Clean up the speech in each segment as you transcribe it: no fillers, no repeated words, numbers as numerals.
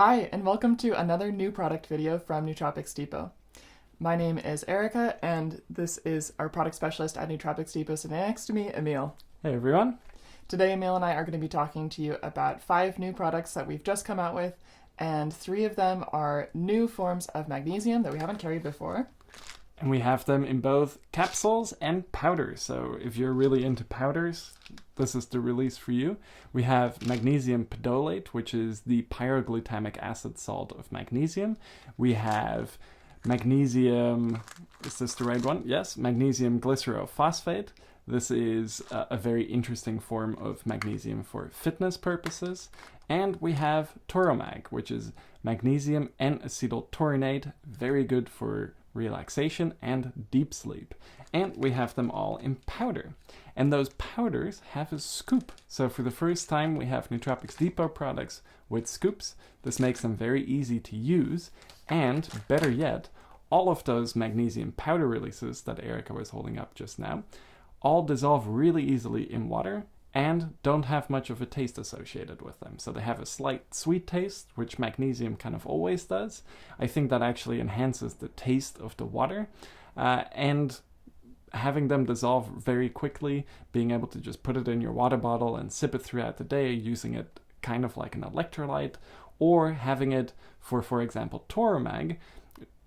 Hi, and welcome to another new product video from Nootropics Depot. My name is Erica, and this is our product specialist at Nootropics Depot sitting next to me, Emil. Hey everyone. Today, Emil and I are going to be talking to you about 5 new products that we've just come out with, and 3 of them are new forms of magnesium that we haven't carried before. And we have them in both capsules and powders. So if you're really into powders, this is the release for you. We have Magnesium Pidolate, which is the pyroglutamic acid salt of magnesium. We have magnesium, is this the right one? Yes, Magnesium Glycerophosphate. This is a very interesting form of magnesium for fitness purposes. And we have TauroMag, which is magnesium N-acetyltaurinate, very good for relaxation and deep sleep. And we have them all in powder. And those powders have a scoop. So for the first time, we have Nootropics Depot products with scoops. This makes them very easy to use. And better yet, all of those magnesium powder releases that Erica was holding up just now all dissolve really easily in water and don't have much of a taste associated with them. So they have a slight sweet taste, which magnesium kind of always does. I think that actually enhances the taste of the water. And having them dissolve very quickly, being able to just put it in your water bottle and sip it throughout the day, using it kind of like an electrolyte, or having it for example, TauroMag,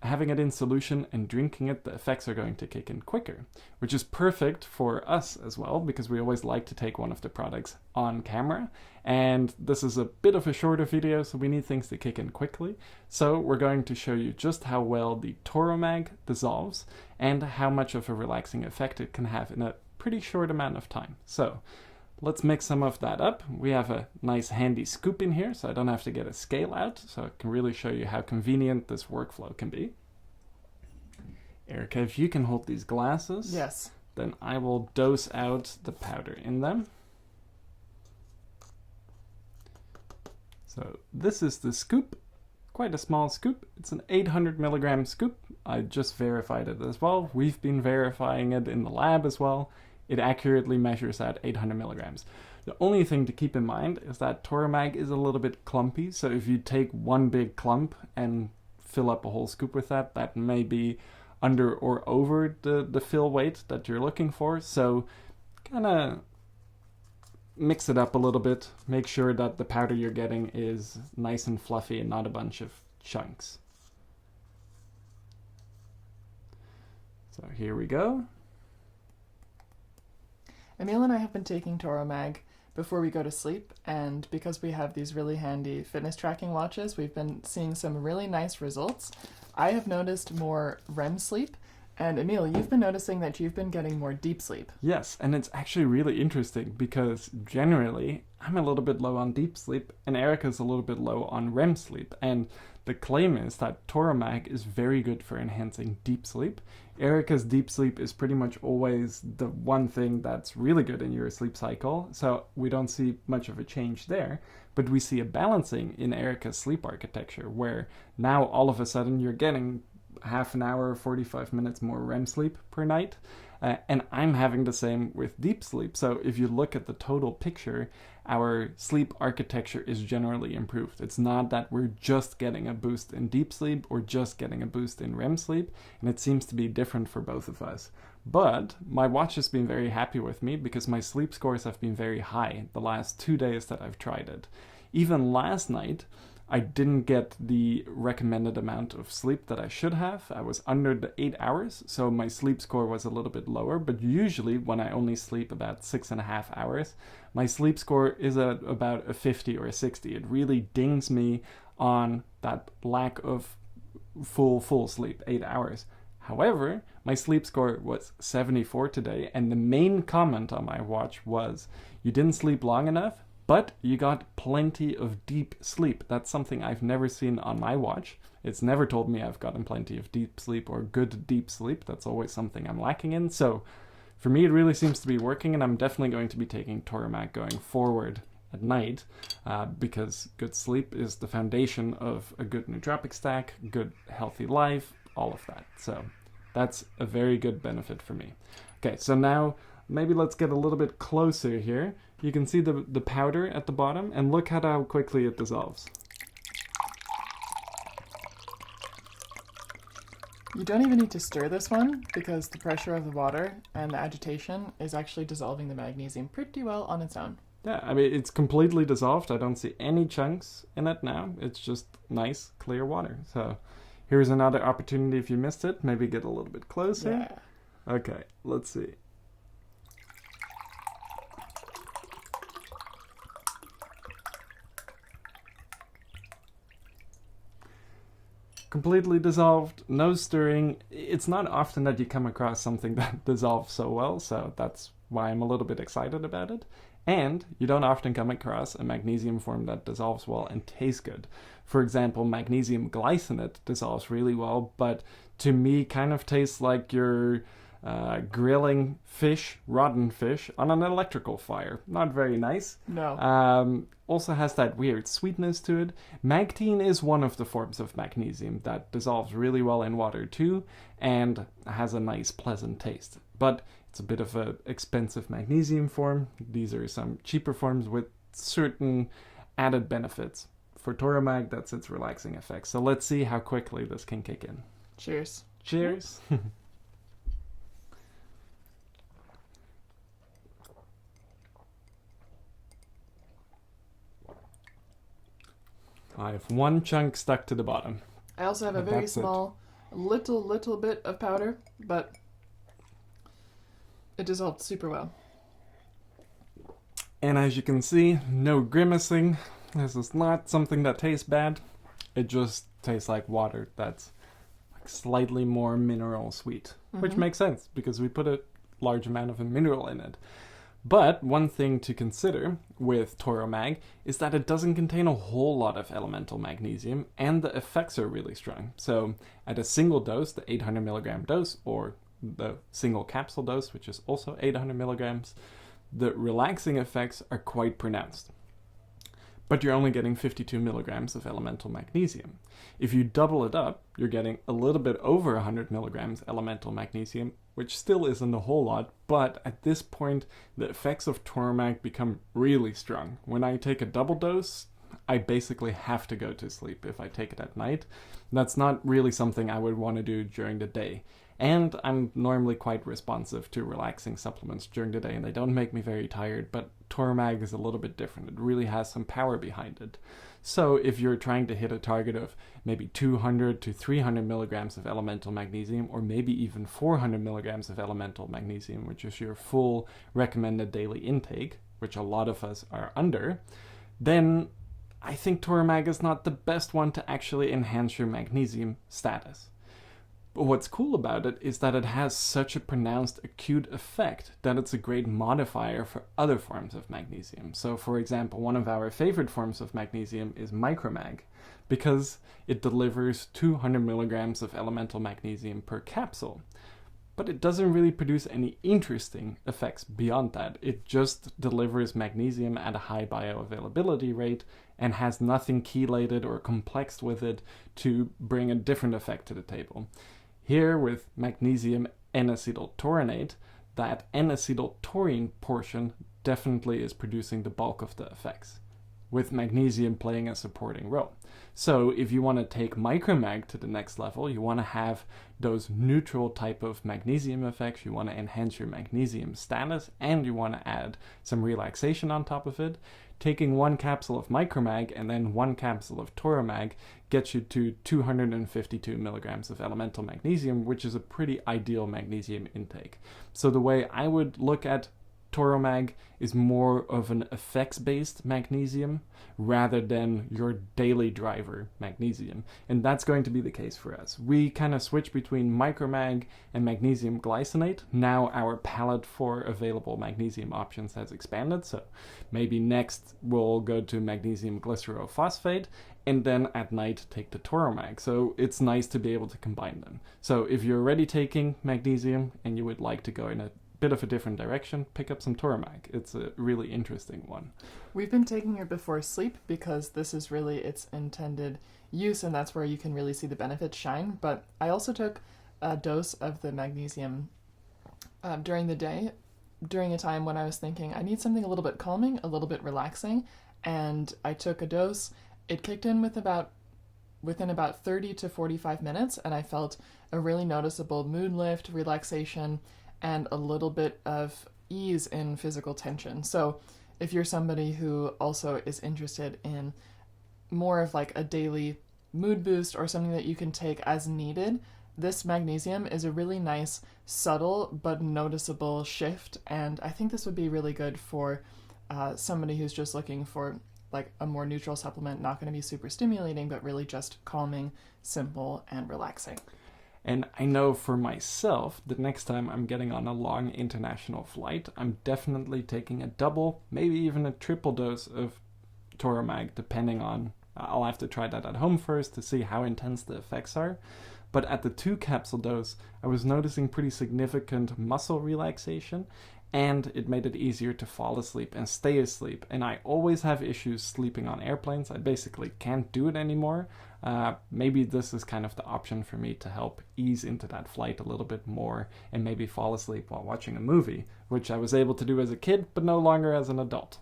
having it in solution and drinking it, the effects are going to kick in quicker, which is perfect for us as well, because we always like to take one of the products on camera. And this is a bit of a shorter video, so we need things to kick in quickly. So we're going to show you just how well the TauroMag dissolves and how much of a relaxing effect it can have in a pretty short amount of time. So let's mix some of that up. We have a nice handy scoop in here, so I don't have to get a scale out, so I can really show you how convenient this workflow can be. Erica, if you can hold these glasses, Yes. then I will dose out the powder in them. So this is the scoop, quite a small scoop. It's an 800 milligram scoop. I just verified it as well. We've been verifying it in the lab as well. It accurately measures out 800 milligrams. The only thing to keep in mind is that TauroMag is a little bit clumpy, so if you take one big clump and fill up a whole scoop with that, that may be under or over the fill weight that you're looking for. So kind of mix it up a little bit. Make sure that the powder you're getting is nice and fluffy and not a bunch of chunks. So here we go. Emil and I have been taking TauroMag before we go to sleep, and because we have these really handy fitness tracking watches, we've been seeing some really nice results. I have noticed more REM sleep, and Emil, you've been noticing that you've been getting more deep sleep. Yes, and it's actually really interesting because generally I'm a little bit low on deep sleep and Erica's a little bit low on REM sleep. And the claim is that TauroMag is very good for enhancing deep sleep. Erica's deep sleep is pretty much always the one thing that's really good in your sleep cycle, so we don't see much of a change there. But we see a balancing in Erica's sleep architecture, where now all of a sudden you're getting half an hour, 45 minutes more REM sleep per night. And I'm having the same with deep sleep. So if you look at the total picture, our sleep architecture is generally improved. It's not that we're just getting a boost in deep sleep or just getting a boost in REM sleep, and it seems to be different for both of us. But my watch has been very happy with me because my sleep scores have been very high the last 2 days that I've tried it. Even last night, I didn't get the recommended amount of sleep that I should have. I was under the 8 hours, so my sleep score was a little bit lower. But usually when I only sleep about 6.5 hours, my sleep score is at about a 50 or a 60. It really dings me on that lack of full sleep, 8 hours. However, my sleep score was 74 today, and the main comment on my watch was, "You didn't sleep long enough, but you got plenty of deep sleep." That's something I've never seen on my watch. It's never told me I've gotten plenty of deep sleep or good deep sleep. That's always something I'm lacking in. So for me, it really seems to be working, and I'm definitely going to be taking TauroMag going forward at night, because good sleep is the foundation of a good nootropic stack, good healthy life, all of that. So that's a very good benefit for me. Okay, so now maybe let's get a little bit closer here. You can see the powder at the bottom, and look at how quickly it dissolves. You don't even need to stir this one because the pressure of the water and the agitation is actually dissolving the magnesium pretty well on its own. Yeah, I mean, it's completely dissolved. I don't see any chunks in it now. It's just nice, clear water. So here's another opportunity if you missed it. Maybe get a little bit closer. Yeah. Okay, let's see. Completely dissolved, no stirring. It's not often that you come across something that dissolves so well, so that's why I'm a little bit excited about it. And you don't often come across a magnesium form that dissolves well and tastes good. For example, magnesium glycinate dissolves really well, but to me kind of tastes like you're grilling fish, rotten fish, on an electrical fire. Not very nice. No. Also has that weird sweetness to it. Magtine is one of the forms of magnesium that dissolves really well in water too, and has a nice pleasant taste. But it's a bit of an expensive magnesium form. These are some cheaper forms with certain added benefits. For TauroMag, that's its relaxing effect. So let's see how quickly this can kick in. Cheers. Cheers. I have one chunk stuck to the bottom. I also have a very small, little bit of powder, but it dissolved super well. And as you can see, no grimacing. This is not something that tastes bad. It just tastes like water that's like slightly more mineral sweet, which makes sense because we put a large amount of a mineral in it. But one thing to consider with TauroMag is that it doesn't contain a whole lot of elemental magnesium, and the effects are really strong. So at a single dose, the 800 milligram dose, or the single capsule dose, which is also 800 milligrams, the relaxing effects are quite pronounced. But you're only getting 52 milligrams of elemental magnesium. If you double it up, you're getting a little bit over 100 milligrams elemental magnesium, which still isn't a whole lot, but at this point, the effects of TauroMag become really strong. When I take a double dose, I basically have to go to sleep if I take it at night. That's not really something I would want to do during the day. And I'm normally quite responsive to relaxing supplements during the day, and they don't make me very tired, but TauroMag is a little bit different. It really has some power behind it. So if you're trying to hit a target of maybe 200 to 300 milligrams of elemental magnesium, or maybe even 400 milligrams of elemental magnesium, which is your full recommended daily intake, which a lot of us are under, then I think TauroMag is not the best one to actually enhance your magnesium status. But what's cool about it is that it has such a pronounced acute effect that it's a great modifier for other forms of magnesium. So for example, one of our favorite forms of magnesium is MicroMag, because it delivers 200 milligrams of elemental magnesium per capsule. But it doesn't really produce any interesting effects beyond that. It just delivers magnesium at a high bioavailability rate and has nothing chelated or complexed with it to bring a different effect to the table. Here with magnesium N-acetyltaurinate, that N-acetyltaurine portion definitely is producing the bulk of the effects, with magnesium playing a supporting role. So if you want to take MicroMag to the next level, you want to have those neutral type of magnesium effects, you want to enhance your magnesium status, and you want to add some relaxation on top of it, taking one capsule of MicroMag and then one capsule of TauroMag gets you to 252 milligrams of elemental magnesium, which is a pretty ideal magnesium intake. So the way I would look at TauroMag is more of an effects-based magnesium rather than your daily driver magnesium. And that's going to be the case for us. We kind of switch between MicroMag and Magnesium Glycinate. Now our palette for available magnesium options has expanded, so maybe next we'll go to Magnesium Glycerophosphate and then at night take the TauroMag. So it's nice to be able to combine them. So if you're already taking magnesium and you would like to go in a bit of a different direction, pick up some TauroMag. It's a really interesting one. We've been taking it before sleep because this is really its intended use, and that's where you can really see the benefits shine. But I also took a dose of the magnesium during the day, during a time when I was thinking I need something a little bit calming, a little bit relaxing, and I took a dose. It kicked in with about within about 30 to 45 minutes, and I felt a really noticeable mood lift, relaxation, and a little bit of ease in physical tension. So if you're somebody who also is interested in more of like a daily mood boost or something that you can take as needed, this magnesium is a really nice, subtle but noticeable shift, and I think this would be really good for somebody who's just looking for like a more neutral supplement, not going to be super stimulating, but really just calming, simple, and relaxing. And I know for myself that next time I'm getting on a long international flight, I'm definitely taking a double, maybe even a triple dose of TauroMag, depending on, I'll have to try that at home first to see how intense the effects are. But at the 2 capsule dose, I was noticing pretty significant muscle relaxation, and it made it easier to fall asleep and stay asleep. And I always have issues sleeping on airplanes. I basically can't do it anymore. Maybe this is kind of the option for me to help ease into that flight a little bit more and maybe fall asleep while watching a movie, which I was able to do as a kid, but no longer as an adult.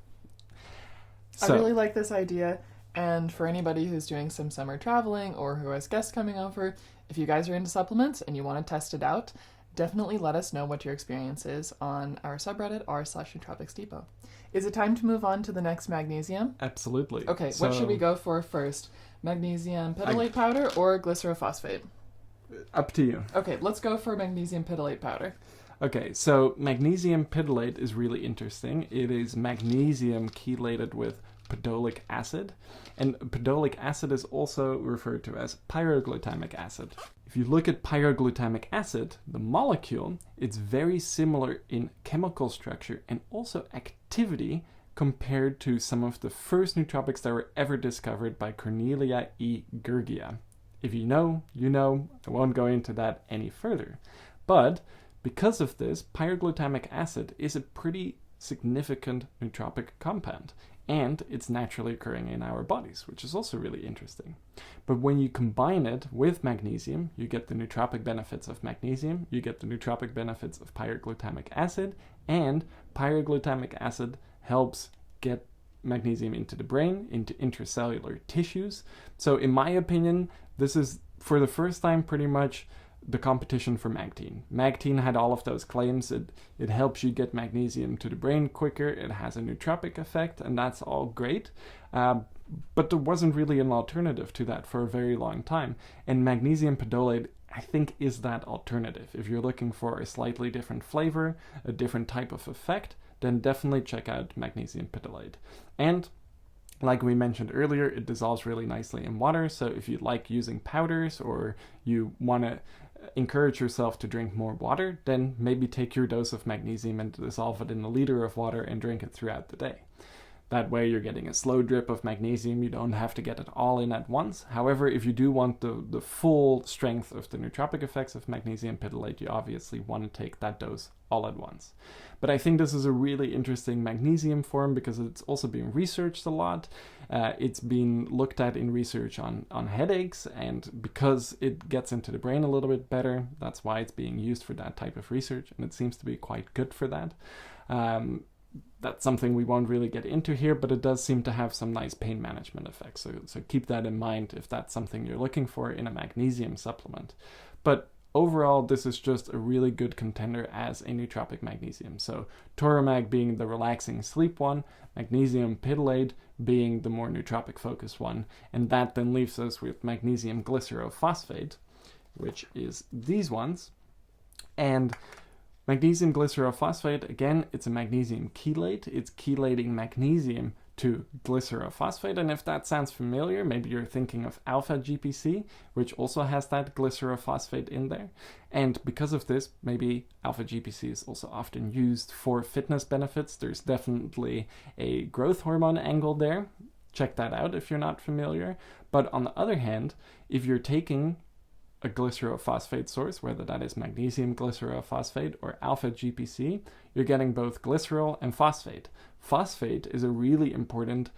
I really like this idea. And for anybody who's doing some summer traveling or who has guests coming over, if you guys are into supplements and you want to test it out, definitely let us know what your experience is on our subreddit r/Nootropics Depot. Is it time to move on to the next magnesium? Absolutely. Okay, what should we go for first? Magnesium pidolate powder or glycerophosphate? Up to you. Okay, let's go for magnesium pidolate powder. Okay, so magnesium pidolate is really interesting. It is magnesium chelated with pidolic acid, and pidolic acid is also referred to as pyroglutamic acid. If you look at pyroglutamic acid, the molecule, it's very similar in chemical structure and also activity compared to some of the first nootropics that were ever discovered by Cornelia E. Gurgia. If you know, you know. I won't go into that any further. But because of this, pyroglutamic acid is a pretty significant nootropic compound, and it's naturally occurring in our bodies, which is also really interesting. But when you combine it with magnesium, you get the nootropic benefits of magnesium, you get the nootropic benefits of pyroglutamic acid, and pyroglutamic acid helps get magnesium into the brain, into intracellular tissues. So in my opinion, this is, for the first time, pretty much the competition for Magtine. Magtine had all of those claims. It helps you get magnesium to the brain quicker, it has a nootropic effect, and that's all great. But there wasn't really an alternative to that for a very long time. And magnesium pidolate, I think, is that alternative. If you're looking for a slightly different flavor, a different type of effect, then definitely check out magnesium pidolate. And like we mentioned earlier, it dissolves really nicely in water, so if you like using powders or you want to encourage yourself to drink more water, then maybe take your dose of magnesium and dissolve it in a liter of water and drink it throughout the day. That way you're getting a slow drip of magnesium, you don't have to get it all in at once. However, if you do want the full strength of the nootropic effects of magnesium pidolate, you obviously want to take that dose all at once. But I think this is a really interesting magnesium form because it's also being researched a lot. It's been looked at in research on headaches, and because it gets into the brain a little bit better, that's why it's being used for that type of research, and it seems to be quite good for that. That's something we won't really get into here, but it does seem to have some nice pain management effects. So keep that in mind if that's something you're looking for in a magnesium supplement. But overall, this is just a really good contender as a nootropic magnesium. So TauroMag being the relaxing sleep one, magnesium pidolate being the more nootropic focused one, and that then leaves us with magnesium glycerophosphate, which is these ones. And magnesium glycerophosphate, again, it's a magnesium chelate. It's chelating magnesium to glycerophosphate, and if that sounds familiar, maybe you're thinking of alpha GPC, which also has that glycerophosphate in there. And because of this, maybe alpha GPC is also often used for fitness benefits. There's definitely a growth hormone angle there. Check that out if you're not familiar. But on the other hand, if you're taking a glycerophosphate source, whether that is magnesium glycerophosphate or alpha GPC, you're getting both glycerol and phosphate. Phosphate is a really important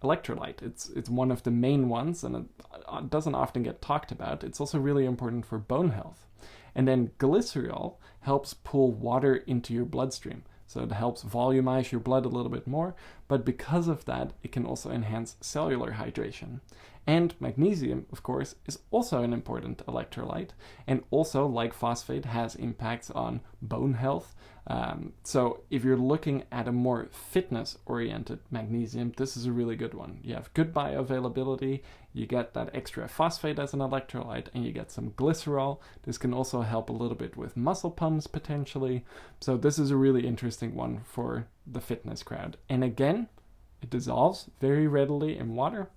electrolyte. It's one of the main ones, and it doesn't often get talked about. It's also really important for bone health. And then glycerol helps pull water into your bloodstream. So it helps volumize your blood a little bit more, but because of that, it can also enhance cellular hydration. And magnesium, of course, is also an important electrolyte, and also, like phosphate, has impacts on bone health. So if you're looking at a more fitness-oriented magnesium, this is a really good one. You have good bioavailability, you get that extra phosphate as an electrolyte, and you get some glycerol. This can also help a little bit with muscle pumps, potentially. So this is a really interesting one for the fitness crowd. And again, it dissolves very readily in water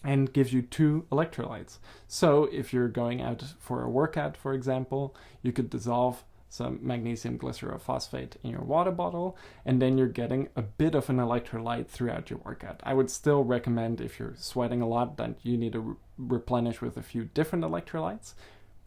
and gives you 2 electrolytes. So if you're going out for a workout, for example, you could dissolve some magnesium glycerophosphate in your water bottle, and then you're getting a bit of an electrolyte throughout your workout. I would still recommend, if you're sweating a lot, that you need to replenish with a few different electrolytes.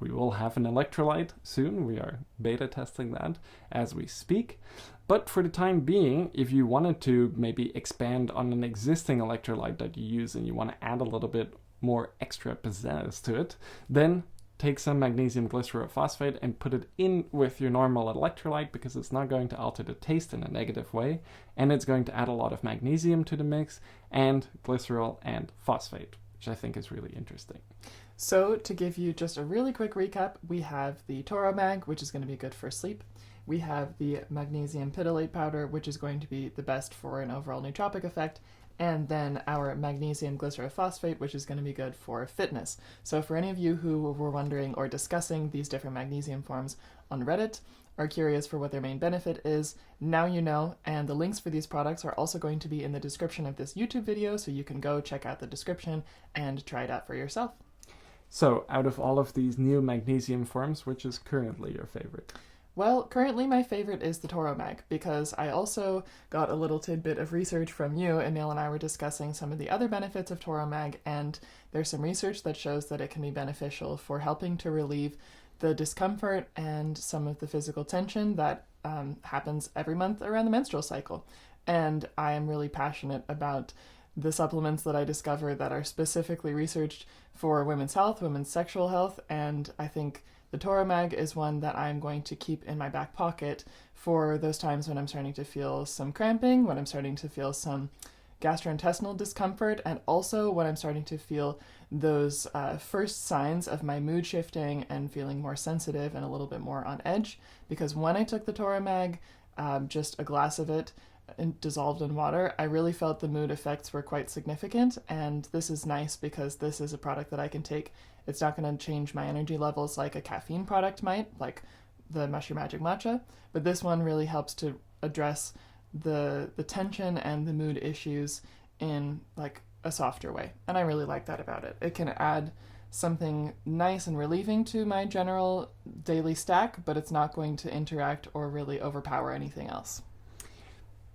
We will have an electrolyte soon. We are beta testing that as we speak. But for the time being, if you wanted to maybe expand on an existing electrolyte that you use and you want to add a little bit more extra pizzazz to it, then take some magnesium glycerophosphate and put it in with your normal electrolyte, because it's not going to alter the taste in a negative way, and it's going to add a lot of magnesium to the mix, and glycerol and phosphate, which I think is really interesting. So to give you just a really quick recap, we have the TauroMag, which is going to be good for sleep. We have the Magnesium Pidolate powder, which is going to be the best for an overall nootropic effect. And then our Magnesium Glycerophosphate, which is going to be good for fitness. So for any of you who were wondering or discussing these different magnesium forms on Reddit, are curious for what their main benefit is, now you know, and the links for these products are also going to be in the description of this YouTube video, so you can go check out the description and try it out for yourself. So out of all of these new magnesium forms, which is currently your favorite? Well, currently my favorite is the TauroMag, because I also got a little tidbit of research from you. Emil and I were discussing some of the other benefits of TauroMag, and there's some research that shows that it can be beneficial for helping to relieve the discomfort and some of the physical tension that happens every month around the menstrual cycle. And I am really passionate about the supplements that I discover that are specifically researched for women's health, women's sexual health, and I think the TauroMag is one that I'm going to keep in my back pocket for those times when I'm starting to feel some cramping, when I'm starting to feel some gastrointestinal discomfort, and also when I'm starting to feel those first signs of my mood shifting and feeling more sensitive and a little bit more on edge. Because when I took the TauroMag, just a glass of it dissolved in water, I really felt the mood effects were quite significant, and this is nice because this is a product that I can take. It's not going to change my energy levels like a caffeine product might, like the Mushroom Magic Matcha, but this one really helps to address the tension and the mood issues in like a softer way, and I really like that about it. It can add something nice and relieving to my general daily stack, but it's not going to interact or really overpower anything else.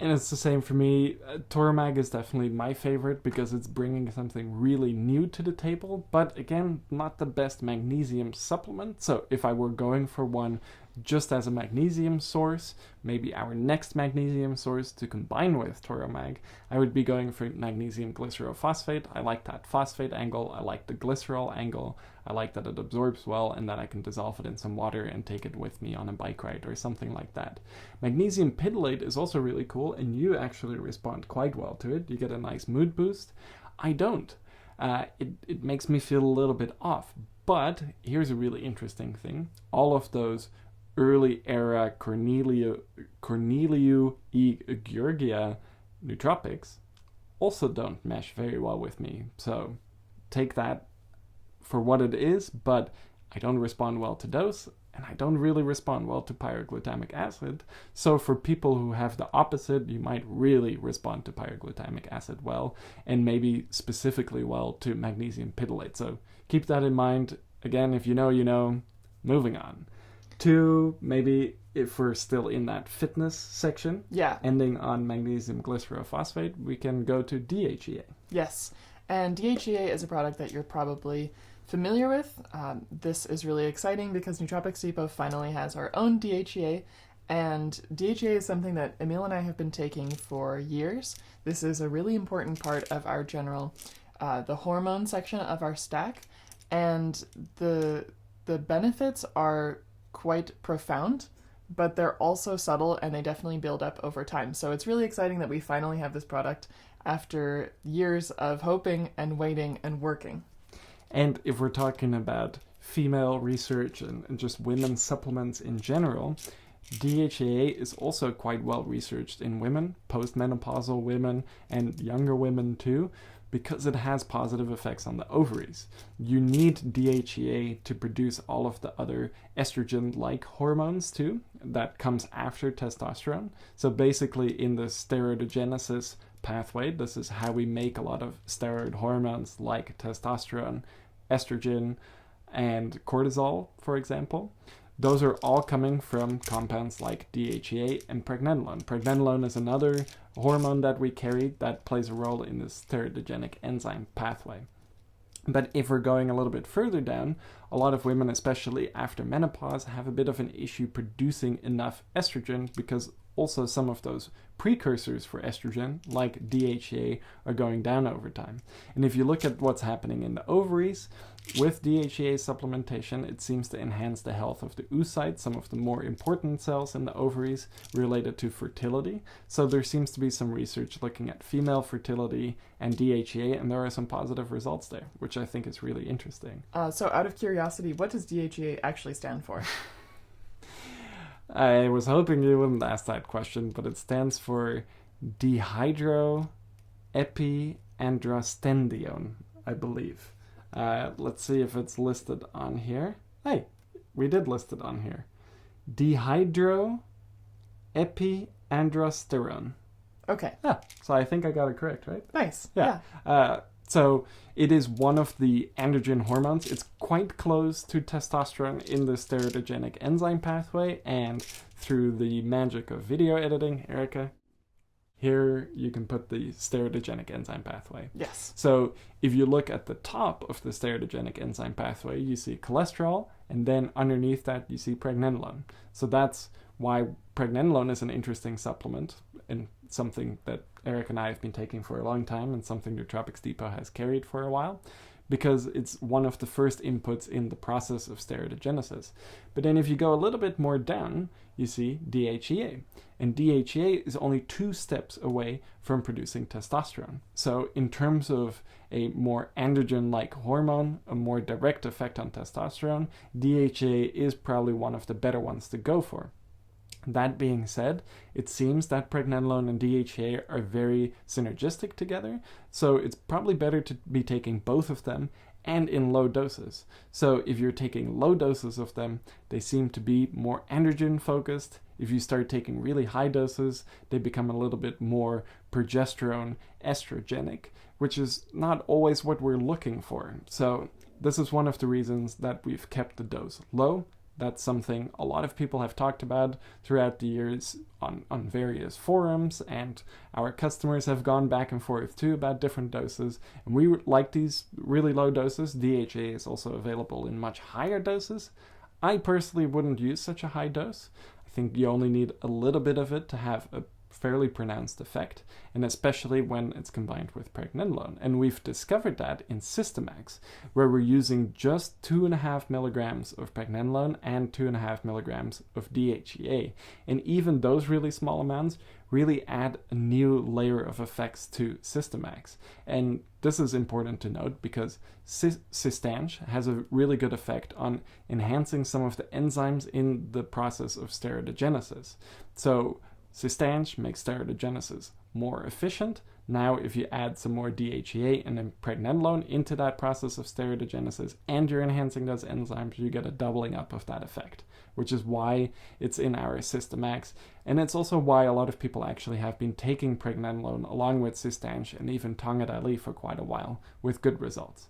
And it's the same for me. TauroMag is definitely my favorite because it's bringing something really new to the table, but again, not the best magnesium supplement. So if I were going for one just as a magnesium source, maybe our next magnesium source to combine with TauroMag, I would be going for magnesium glycerophosphate. I like that phosphate angle. I like the glycerol angle. I like that it absorbs well and that I can dissolve it in some water and take it with me on a bike ride or something like that. Magnesium Pidolate is also really cool, and you actually respond quite well to it. You get a nice mood boost. I don't. It makes me feel a little bit off. But here's a really interesting thing. All of those early era Corneliu e Georgia nootropics also don't mesh very well with me. So take that for what it is, but I don't respond well to those, and I don't really respond well to pyroglutamic acid. So for people who have the opposite, you might really respond to pyroglutamic acid well, and maybe specifically well to magnesium pidolate. So keep that in mind. Again, if you know, you know. Moving on to maybe, if we're still in that fitness section, ending on magnesium glycerophosphate, we can go to DHEA. Yes, and DHEA is a product that you're probably familiar with. This is really exciting because Nootropics Depot finally has our own DHEA, and DHEA is something that Emil and I have been taking for years. This is a really important part of our general, the hormone section of our stack, and the benefits are quite profound, but they're also subtle, and they definitely build up over time. So it's really exciting that we finally have this product after years of hoping and waiting and working. And if we're talking about female research and just women's supplements in general, DHEA is also quite well researched in women, postmenopausal women, and younger women too, because it has positive effects on the ovaries. You need DHEA to produce all of the other estrogen-like hormones too, that comes after testosterone. So basically in the steroidogenesis pathway, this is how we make a lot of steroid hormones like testosterone, estrogen, and cortisol, for example. Those are all coming from compounds like DHEA and pregnenolone. Pregnenolone is another hormone that we carry that plays a role in this steroidogenic enzyme pathway. But if we're going a little bit further down, a lot of women, especially after menopause, have a bit of an issue producing enough estrogen because also some of those precursors for estrogen, like DHEA, are going down over time. And if you look at what's happening in the ovaries, with DHEA supplementation, it seems to enhance the health of the oocytes, some of the more important cells in the ovaries related to fertility. So there seems to be some research looking at female fertility and DHEA, and there are some positive results there, which I think is really interesting. So out of curiosity, what does DHEA actually stand for? I was hoping you wouldn't ask that question, but it stands for dehydroepiandrostenedione, I believe. Let's see if it's listed on here. Hey, we did list it on here. Dehydroepiandrosterone. Okay. Yeah, so I think I got it correct, right? Nice. Yeah. So it is one of the androgen hormones. It's quite close to testosterone in the steroidogenic enzyme pathway, and through the magic of video editing, Erica, here you can put the steroidogenic enzyme pathway. Yes. So if you look at the top of the steroidogenic enzyme pathway, you see cholesterol, and then underneath that you see pregnenolone. So that's why pregnenolone is an interesting supplement and something that Eric and I have been taking for a long time, and something Nootropics Depot has carried for a while, because it's one of the first inputs in the process of steroidogenesis. But then if you go a little bit more down, you see DHEA. And DHEA is only 2 steps away from producing testosterone. So in terms of a more androgen-like hormone, a more direct effect on testosterone, DHEA is probably one of the better ones to go for. That being said, it seems that pregnenolone and DHEA are very synergistic together, so it's probably better to be taking both of them and in low doses. So if you're taking low doses of them, they seem to be more androgen focused. If you start taking really high doses, they become a little bit more progesterone estrogenic, which is not always what we're looking for. So this is one of the reasons that we've kept the dose low. That's something a lot of people have talked about throughout the years on various forums, and our customers have gone back and forth too about different doses. And we like these really low doses. DHA is also available in much higher doses. I personally wouldn't use such a high dose. I think you only need a little bit of it to have a fairly pronounced effect, and especially when it's combined with pregnenolone. And we've discovered that in Systemax, where we're using just 2.5 milligrams of pregnenolone and 2.5 milligrams of DHEA. And even those really small amounts really add a new layer of effects to Systemax. And this is important to note because Systanch has a really good effect on enhancing some of the enzymes in the process of steroidogenesis. So Systanch makes steroidogenesis more efficient. Now, if you add some more DHEA and then pregnenolone into that process of steroidogenesis and you're enhancing those enzymes, you get a doubling up of that effect, which is why it's in our Systemax. And it's also why a lot of people actually have been taking pregnenolone along with Systanch and even Tongadali for quite a while with good results.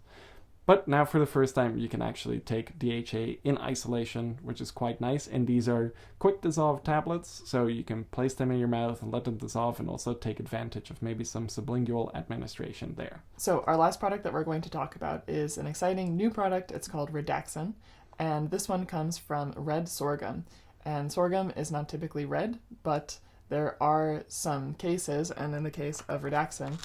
But now for the first time, you can actually take DHA in isolation, which is quite nice. And these are quick dissolve tablets, so you can place them in your mouth and let them dissolve, and also take advantage of maybe some sublingual administration there. So our last product that we're going to talk about is an exciting new product. It's called Redaxin, and this one comes from red sorghum. And sorghum is not typically red, but there are some cases, and in the case of Redaxin,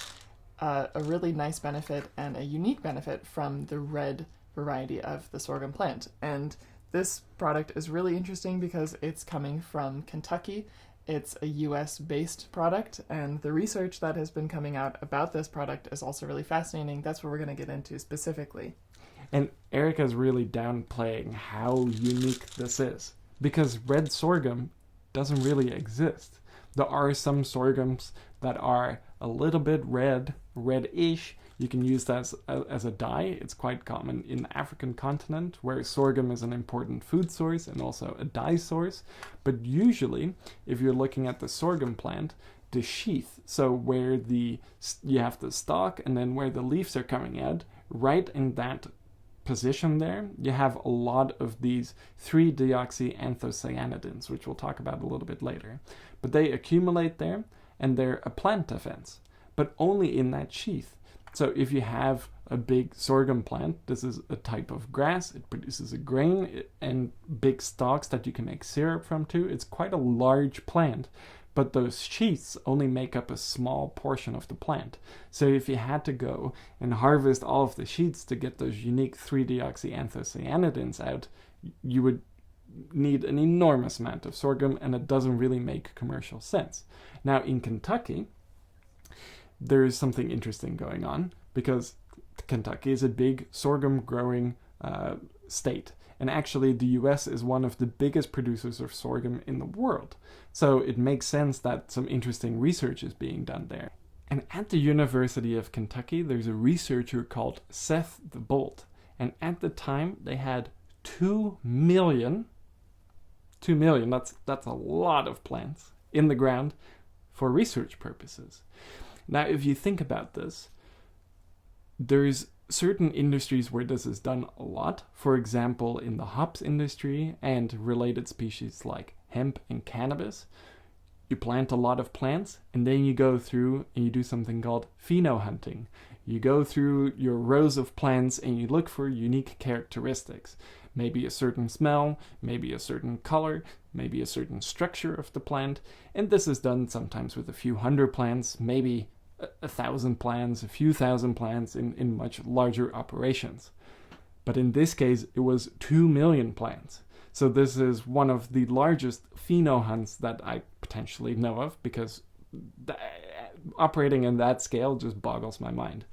a really nice benefit and a unique benefit from the red variety of the sorghum plant. And this product is really interesting because it's coming from Kentucky, it's a US-based product, and the research that has been coming out about this product is also really fascinating. That's what we're going to get into specifically. And Erica's really downplaying how unique this is, because red sorghum doesn't really exist. There are some sorghums that are a little bit reddish. You can use that as a dye. It's quite common in the African continent, where sorghum is an important food source and also a dye source. But usually, if you're looking at the sorghum plant, the sheath, so where you have the stalk and then where the leaves are coming out, right in that position there, you have a lot of these 3-deoxyanthocyanidins, which we'll talk about a little bit later. But they accumulate there, and they're a plant defense, but only in that sheath. So if you have a big sorghum plant, this is a type of grass, it produces a grain and big stalks that you can make syrup from too. It's quite a large plant, but those sheaths only make up a small portion of the plant. So if you had to go and harvest all of the sheaths to get those unique 3-deoxyanthocyanidins out, you would need an enormous amount of sorghum, and it doesn't really make commercial sense. Now in Kentucky, there is something interesting going on, because Kentucky is a big sorghum growing state. And actually, the US is one of the biggest producers of sorghum in the world. So it makes sense that some interesting research is being done there. And at the University of Kentucky, there's a researcher called Seth the Bolt. And at the time, they had 2 million, that's a lot of plants in the ground for research purposes. Now, if you think about this, there's certain industries where this is done a lot. For example, in the hops industry and related species like hemp and cannabis, you plant a lot of plants and then you go through and you do something called phenohunting. You go through your rows of plants and you look for unique characteristics. Maybe a certain smell, maybe a certain color, maybe a certain structure of the plant. And this is done sometimes with a few hundred plants, maybe 1,000 plants, a few thousand plants in much larger operations. But in this case, it was 2 million plants. So this is one of the largest phenohunts that I potentially know of, because operating in that scale just boggles my mind.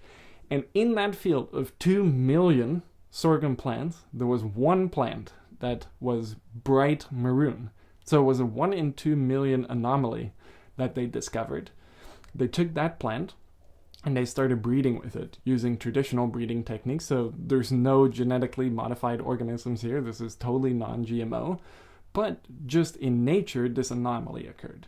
And in that field of 2 million sorghum plants, there was one plant that was bright maroon. So it was a 1 in 2 million anomaly that they discovered. They took that plant and they started breeding with it using traditional breeding techniques. So there's no genetically modified organisms here. This is totally non-GMO. But just in nature, this anomaly occurred.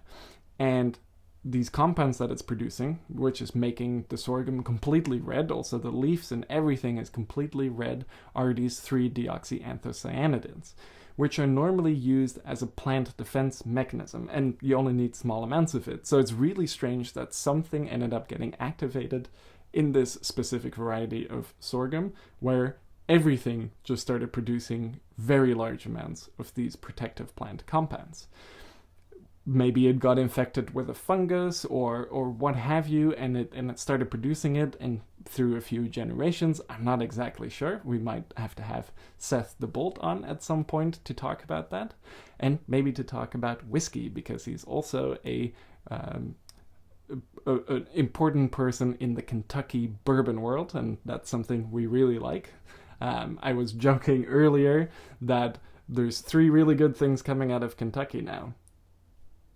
And these compounds that it's producing, which is making the sorghum completely red, also the leaves and everything is completely red, are these 3-deoxyanthocyanidins, which are normally used as a plant defense mechanism, and you only need small amounts of it. So it's really strange that something ended up getting activated in this specific variety of sorghum, where everything just started producing very large amounts of these protective plant compounds. Maybe it got infected with a fungus or what have you, and it started producing it, and through a few generations, I'm not exactly sure. We might have to have Seth the Bolt on at some point to talk about that, and maybe to talk about whiskey, because he's also an important person in the Kentucky bourbon world, and that's something we really like. I was joking earlier that there's 3 really good things coming out of Kentucky now: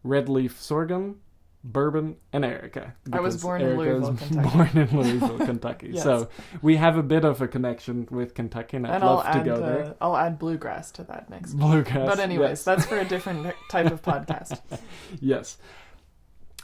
red leaf sorghum, bourbon, and Erica. I was born in Louisville, Kentucky. Born in Louisville, Kentucky. Yes. So we have a bit of a connection with Kentucky, and I'd love to go there. I'll add bluegrass to that mix. Bluegrass. But anyways, yes. That's for a different type of podcast. Yes.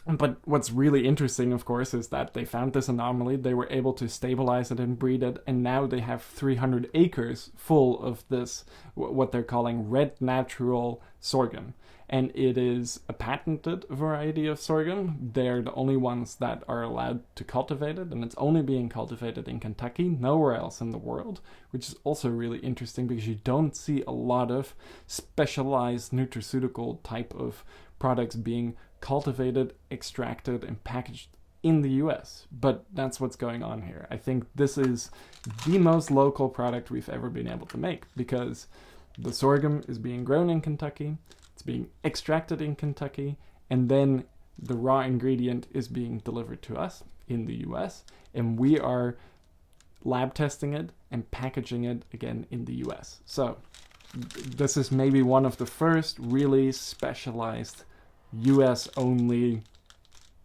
But what's really interesting, of course, is that they found this anomaly, they were able to stabilize it and breed it, and now they have 300 acres full of this, what they're calling red natural sorghum. And it is a patented variety of sorghum. They're the only ones that are allowed to cultivate it, and it's only being cultivated in Kentucky, nowhere else in the world, which is also really interesting because you don't see a lot of specialized nutraceutical type of products being cultivated, extracted, and packaged in the US. But that's what's going on here. I think this is the most local product we've ever been able to make, because the sorghum is being grown in Kentucky, it's being extracted in Kentucky, and then the raw ingredient is being delivered to us in the US, and we are lab testing it and packaging it again in the US. So this is maybe one of the first really specialized US only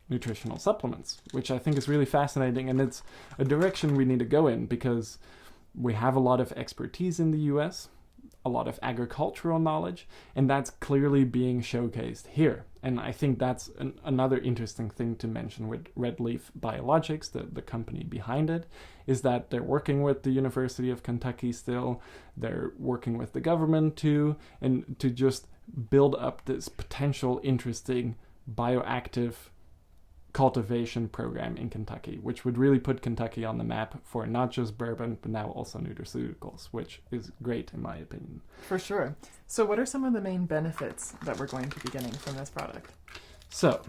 nutritional supplements, which I think is really fascinating, and it's a direction we need to go in because we have a lot of expertise in the US, a lot of agricultural knowledge, and that's clearly being showcased here. And I think that's another interesting thing to mention with Red Leaf Biologics, the company behind it, is that they're working with the University of Kentucky still, they're working with the government too, and to just build up this potential interesting bioactive cultivation program in Kentucky, which would really put Kentucky on the map for not just bourbon, but now also nutraceuticals, which is great in my opinion. For sure. So what are some of the main benefits that we're going to be getting from this product? So,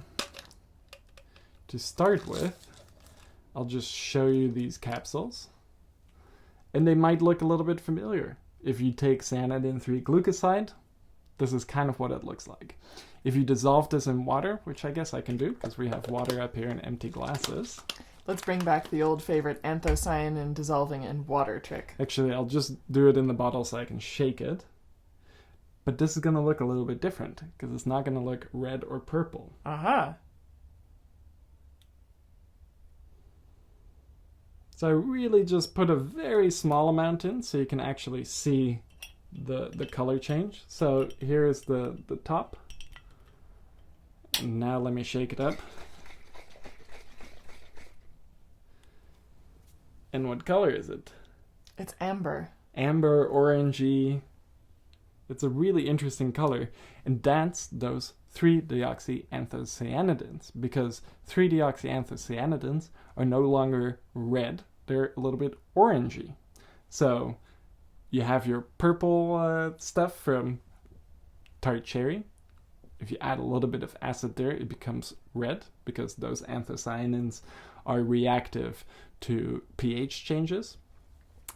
to start with, I'll just show you these capsules, and they might look a little bit familiar. If you take cyanidin 3-glucoside, this is kind of what it looks like. If you dissolve this in water, which I guess I can do because we have water up here in empty glasses. Let's bring back the old favorite anthocyanin dissolving in water trick. Actually, I'll just do it in the bottle so I can shake it. But this is going to look a little bit different because it's not going to look red or purple. Aha! So I really just put a very small amount in so you can actually see the color change. So here is the top. And now let me shake it up. And what color is it? It's amber. Amber, orangey. It's a really interesting color. And that's those 3-deoxyanthocyanidins, because 3-deoxyanthocyanidins are no longer red. They're a little bit orangey. So you have your purple stuff from tart cherry. If you add a little bit of acid there, it becomes red because those anthocyanins are reactive to pH changes.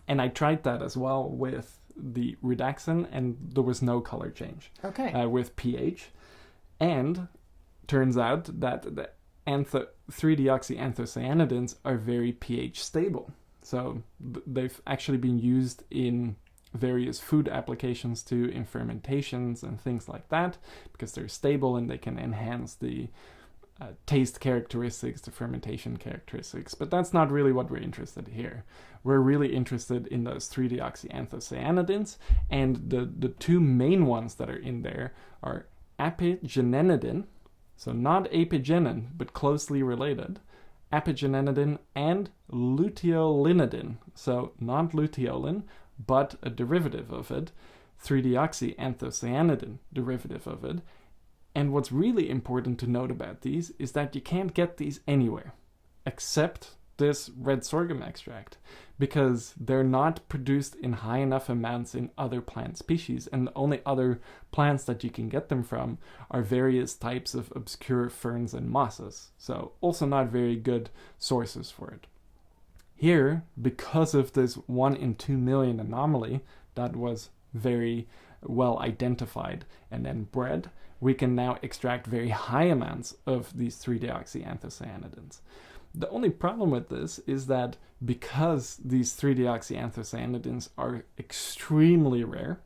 And I tried that as well with the Redaxin, and there was no color change with pH. And turns out that the 3-deoxyanthocyanidins are very pH stable. So they've actually been used in various food applications too, in fermentations and things like that, because they're stable and they can enhance the taste characteristics, the fermentation characteristics. But that's not really what we're interested in here. We're really interested in those 3-deoxyanthocyanidins, and the two main ones that are in there are apigenetidin, so not apigenin, but closely related, apigenetidin, and luteolinidin, so not luteolin, but a derivative of it, 3-deoxyanthocyanidin derivative of it. And what's really important to note about these is that you can't get these anywhere except this red sorghum extract, because they're not produced in high enough amounts in other plant species, and the only other plants that you can get them from are various types of obscure ferns and mosses, so also not very good sources for it. Here, because of this 1 in 2 million anomaly that was very well identified and then bred, we can now extract very high amounts of these 3-deoxyanthocyanidins. The only problem with this is that because these 3-deoxyanthocyanidins are extremely rare,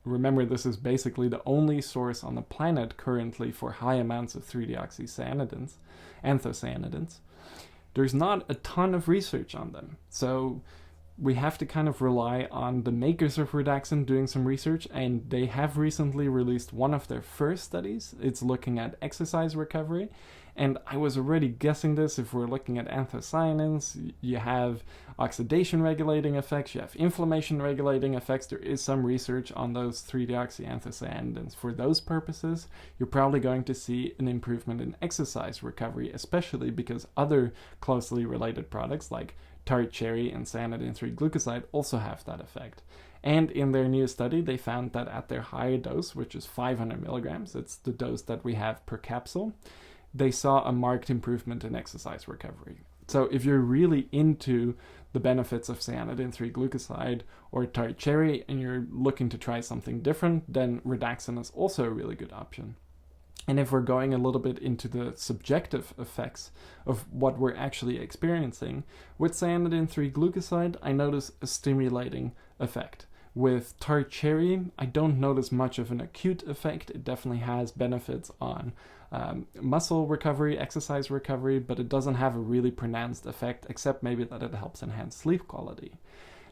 remember this is basically the only source on the planet currently for high amounts of 3-deoxyanthocyanidins, there's not a ton of research on them. So we have to kind of rely on the makers of Redaxin doing some research, and they have recently released one of their first studies. It's looking at exercise recovery, and I was already guessing this. If we're looking at anthocyanins, you have oxidation regulating effects, you have inflammation regulating effects. There is some research on those 3-deoxyanthocyanidins. For those purposes, you're probably going to see an improvement in exercise recovery, especially because other closely related products like tart cherry and cyanidin 3-glucoside also have that effect. And in their new study, they found that at their higher dose, which is 500 milligrams, it's the dose that we have per capsule, they saw a marked improvement in exercise recovery. So if you're really into the benefits of cyanidin 3-glucoside or tart cherry and you're looking to try something different, then Redaxin is also a really good option. And if we're going a little bit into the subjective effects of what we're actually experiencing, with cyanidin 3-glucoside, I notice a stimulating effect. With tart cherry, I don't notice much of an acute effect. It definitely has benefits on muscle recovery, exercise recovery, but it doesn't have a really pronounced effect, except maybe that it helps enhance sleep quality.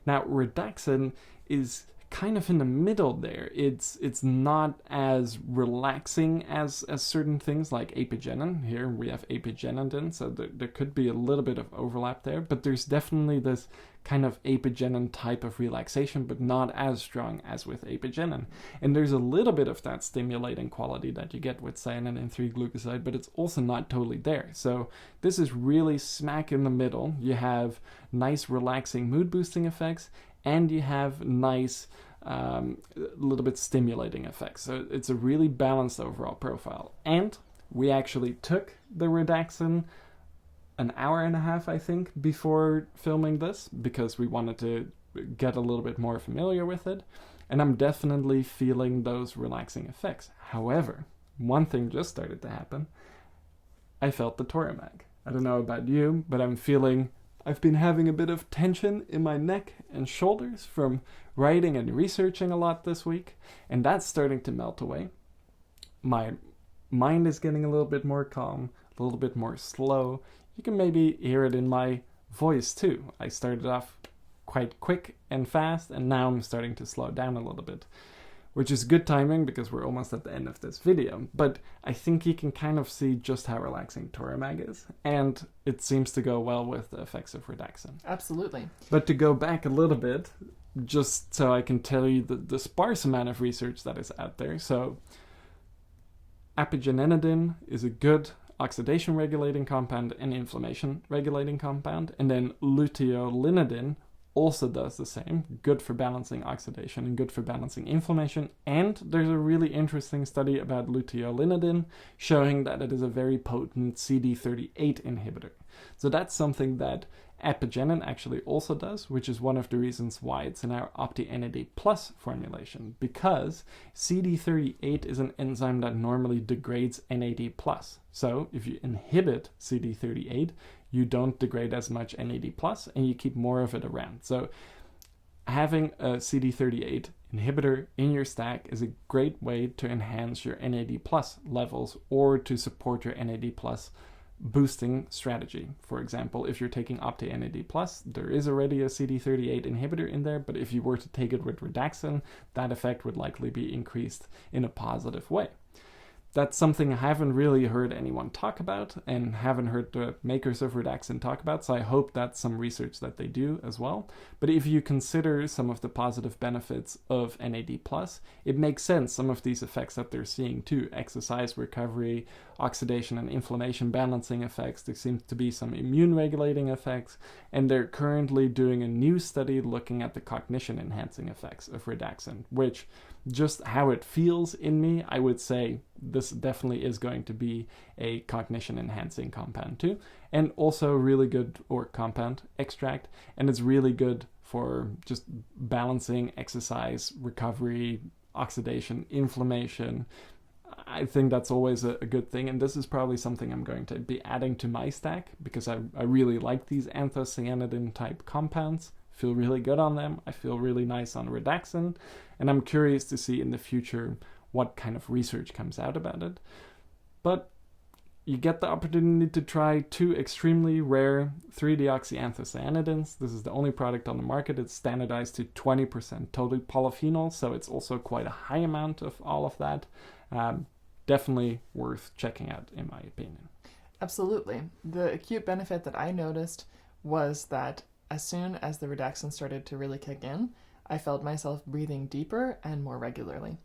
Now, Redaxin is kind of in the middle there. It's not as relaxing as certain things like apigenin. Here we have apigenin, so there could be a little bit of overlap there, but there's definitely this kind of apigenin type of relaxation, but not as strong as with apigenin. And there's a little bit of that stimulating quality that you get with cyanidin 3-glucoside, but it's also not totally there. So this is really smack in the middle. You have nice relaxing mood boosting effects, and you have nice little bit stimulating effects. So it's a really balanced overall profile. And we actually took the Redaxin an hour and a half, I think, before filming this, because we wanted to get a little bit more familiar with it. And I'm definitely feeling those relaxing effects. However, one thing just started to happen. I felt the TauroMag. I don't know about you, but I've been having a bit of tension in my neck and shoulders from writing and researching a lot this week, and that's starting to melt away. My mind is getting a little bit more calm, a little bit more slow. You can maybe hear it in my voice too. I started off quite quick and fast, and now I'm starting to slow down a little bit, which is good timing because we're almost at the end of this video. But I think you can kind of see just how relaxing TauroMag is, and it seems to go well with the effects of Redaxin. Absolutely. But to go back a little bit, just so I can tell you the sparse amount of research that is out there. So apigeninidin is a good oxidation regulating compound and inflammation regulating compound, and then luteolinidin also does the same, good for balancing oxidation and good for balancing inflammation. And there's a really interesting study about luteolinidin showing that it is a very potent CD38 inhibitor. So that's something that apigenin actually also does, which is one of the reasons why it's in our OptiNAD Plus formulation, because CD38 is an enzyme that normally degrades NAD+. So if you inhibit CD38, you don't degrade as much NAD+, and you keep more of it around. So having a CD38 inhibitor in your stack is a great way to enhance your NAD+ levels or to support your NAD+ boosting strategy. For example, if you're taking OptiNAD+, there is already a CD38 inhibitor in there, but if you were to take it with Redaxin, that effect would likely be increased in a positive way. That's something I haven't really heard anyone talk about and haven't heard the makers of Redaxin talk about, so I hope that's some research that they do as well. But if you consider some of the positive benefits of NAD+, it makes sense some of these effects that they're seeing too. Exercise recovery, oxidation and inflammation balancing effects. There seems to be some immune regulating effects, and they're currently doing a new study looking at the cognition enhancing effects of Redaxin, which just how it feels in me, I would say this definitely is going to be a cognition enhancing compound too, and also really good, or compound extract, and it's really good for just balancing exercise, recovery, oxidation, inflammation. I think that's always a good thing, and this is probably something I'm going to be adding to my stack because I really like these anthocyanidin type compounds. Feel really good on them. I feel really nice on Redaxin, and I'm curious to see in the future what kind of research comes out about it. But you get the opportunity to try two extremely rare 3-deoxyanthocyanidins. This is the only product on the market. It's standardized to 20% total polyphenol, so it's also quite a high amount of all of that. Definitely worth checking out, in my opinion. Absolutely. The acute benefit that I noticed was that as soon as the Redaxin started to really kick in, I felt myself breathing deeper and more regularly.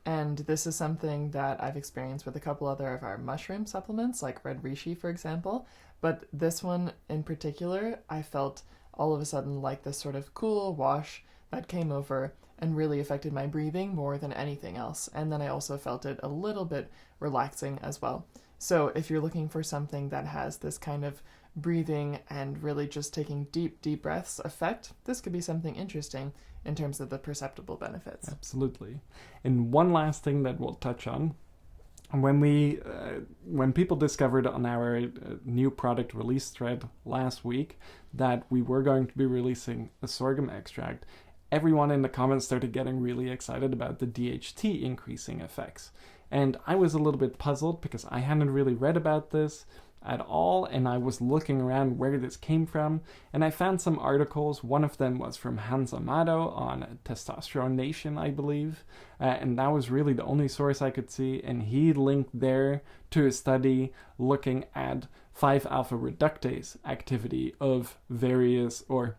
And this is something that I've experienced with a couple other of our mushroom supplements, like red reishi, for example. But this one in particular, I felt all of a sudden like this sort of cool wash that came over and really affected my breathing more than anything else. And then I also felt it a little bit relaxing as well. So if you're looking for something that has this kind of breathing and really just taking deep breaths effect, this could be something interesting in terms of the perceptible benefits. Absolutely. And one last thing that we'll touch on when people discovered on our new product release thread last week that we were going to be releasing a sorghum extract, everyone in the comments started getting really excited about the DHT increasing effects. And I was a little bit puzzled because I hadn't really read about this at all, and I was looking around where this came from, and I found some articles. One of them was from Hans Amado on Testosterone Nation, I believe, and that was really the only source I could see, and he linked there to a study looking at 5-alpha reductase activity of various, or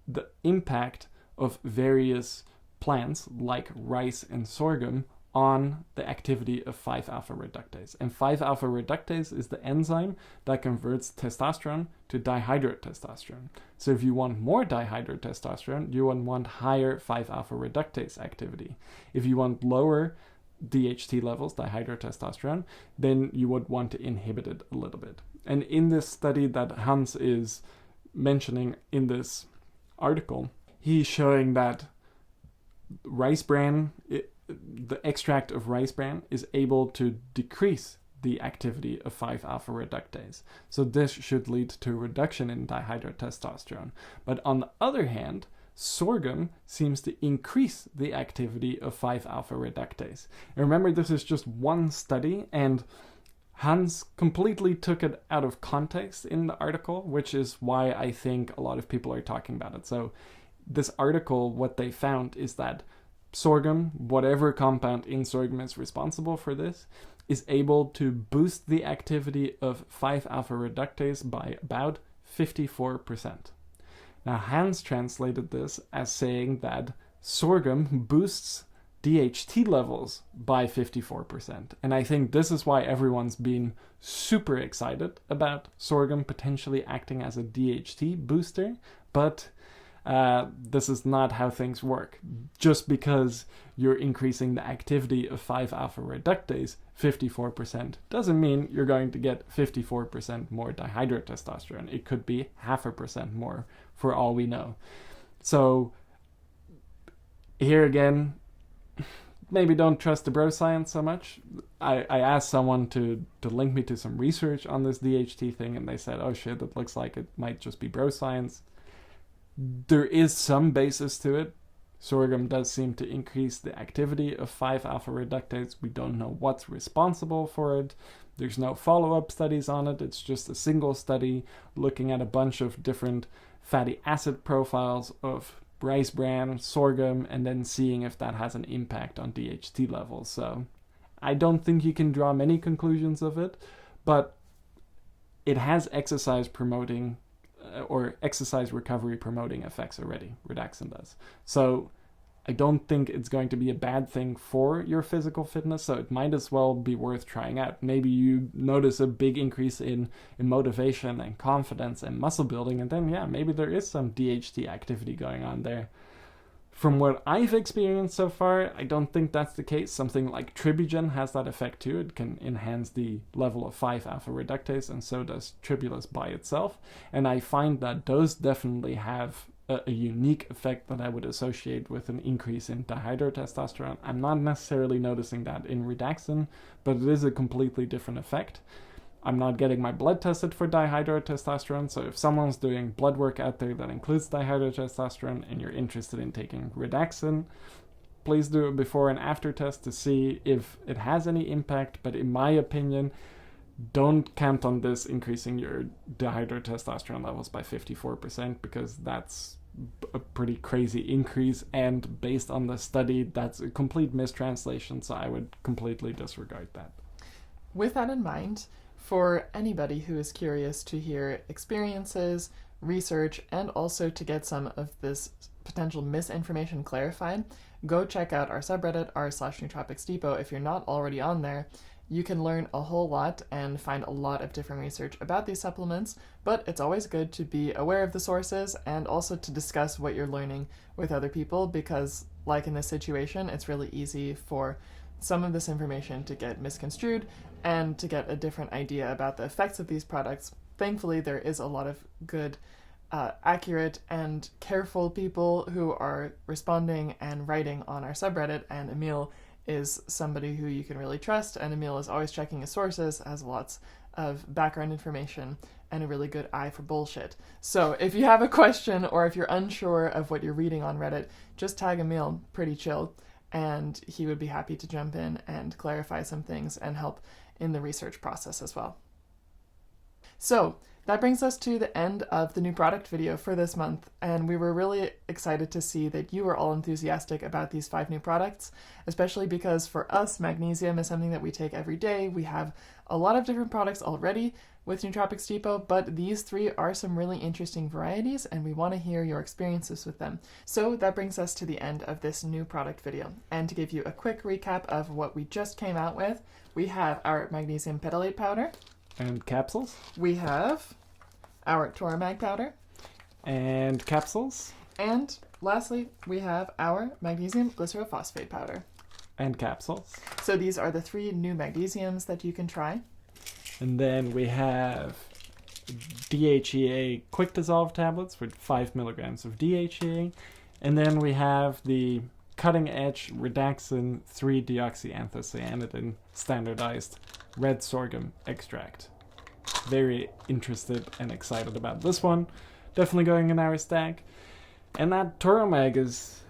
the impact of various plants like rice and sorghum on the activity of 5-alpha reductase. And 5-alpha reductase is the enzyme that converts testosterone to dihydrotestosterone. So if you want more dihydrotestosterone, you would want higher 5-alpha reductase activity. If you want lower DHT levels, dihydrotestosterone, then you would want to inhibit it a little bit. And in this study that Hans is mentioning in this article, he's showing that rice bran, the extract of rice bran is able to decrease the activity of 5-alpha reductase. So this should lead to a reduction in dihydrotestosterone. But on the other hand, sorghum seems to increase the activity of 5-alpha reductase. And remember, this is just one study, and Hans completely took it out of context in the article, which is why I think a lot of people are talking about it. So this article, what they found is that sorghum, whatever compound in sorghum is responsible for this, is able to boost the activity of 5-alpha reductase by about 54%. Now, Hans translated this as saying that sorghum boosts DHT levels by 54%. And I think this is why everyone's been super excited about sorghum potentially acting as a DHT booster, but this is not how things work. Just because you're increasing the activity of 5-alpha reductase 54% doesn't mean you're going to get 54% more dihydrotestosterone. It could be 0.5% more for all we know. So here again, maybe don't trust the bro science so much. I asked someone to link me to some research on this DHT thing, and they said, oh shit, it looks like it might just be bro science. There is some basis to it. Sorghum does seem to increase the activity of 5-alpha reductase. We don't know what's responsible for it. There's no follow-up studies on it. It's just a single study looking at a bunch of different fatty acid profiles of rice bran, sorghum, and then seeing if that has an impact on DHT levels. So I don't think you can draw many conclusions of it, but it has exercise promoting or exercise recovery promoting effects already. Redaxin does. So I don't think it's going to be a bad thing for your physical fitness, so it might as well be worth trying out. Maybe you notice a big increase in motivation and confidence and muscle building, and then yeah, maybe there is some DHT activity going on there. From what I've experienced so far, I don't think that's the case. Something like Tribugen has that effect too. It can enhance the level of 5-alpha reductase, and so does Tribulus by itself. And I find that those definitely have a unique effect that I would associate with an increase in dihydrotestosterone. I'm not necessarily noticing that in Redaxin, but it is a completely different effect. I'm not getting my blood tested for dihydrotestosterone, so if someone's doing blood work out there that includes dihydrotestosterone and you're interested in taking Redaxin, please do a before and after test to see if it has any impact. But in my opinion, don't count on this increasing your dihydrotestosterone levels by 54%, because that's a pretty crazy increase, and based on the study, that's a complete mistranslation, so I would completely disregard that. With that in mind, for anybody who is curious to hear experiences, research, and also to get some of this potential misinformation clarified, go check out our subreddit, r/Nootropics Depot. If you're not already on there, you can learn a whole lot and find a lot of different research about these supplements, but it's always good to be aware of the sources and also to discuss what you're learning with other people, because like in this situation, it's really easy for some of this information to get misconstrued and to get a different idea about the effects of these products. Thankfully, there is a lot of good, accurate, and careful people who are responding and writing on our subreddit, and Emil is somebody who you can really trust, and Emil is always checking his sources, has lots of background information, and a really good eye for bullshit. So if you have a question or if you're unsure of what you're reading on Reddit, just tag Emil, Pretty Chill, and he would be happy to jump in and clarify some things and help in the research process as well. So that brings us to the end of the new product video for this month, and we were really excited to see that you are all enthusiastic about these 5 new products, especially because for us, magnesium is something that we take every day. We have a lot of different products already with Nootropics Depot, but these 3 are some really interesting varieties, and we want to hear your experiences with them. So that brings us to the end of this new product video. And to give you a quick recap of what we just came out with, we have our Magnesium Pidolate powder, And capsules. we have our TauroMag powder, And capsules. and lastly, we have our Magnesium Glycerophosphate powder. And capsules. So these are the 3 new magnesiums that you can try. And then we have DHEA quick dissolve tablets with 5 milligrams of DHEA. And then we have the cutting edge Redaxin 3-deoxyanthocyanidin standardized red sorghum extract. Very interested and excited about this one. Definitely going in our stack. And that TauroMag is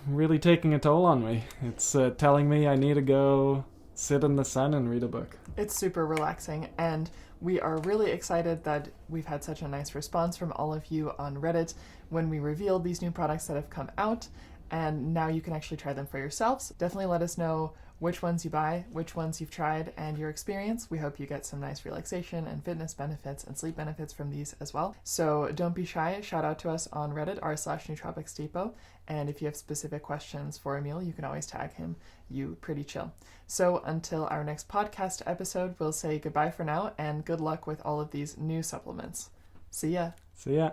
really taking a toll on me. It's telling me I need to go sit in the sun and read a book. It's super relaxing, and we are really excited that we've had such a nice response from all of you on Reddit when we revealed these new products that have come out, and now you can actually try them for yourselves. Definitely let us know which ones you buy, which ones you've tried, and your experience. We hope you get some nice relaxation and fitness benefits and sleep benefits from these as well. So don't be shy. Shout out to us on Reddit, r/Nootropics Depot. And if you have specific questions for Emil, you can always tag him, you Pretty Chill. So until our next podcast episode, we'll say goodbye for now and good luck with all of these new supplements. See ya. See ya.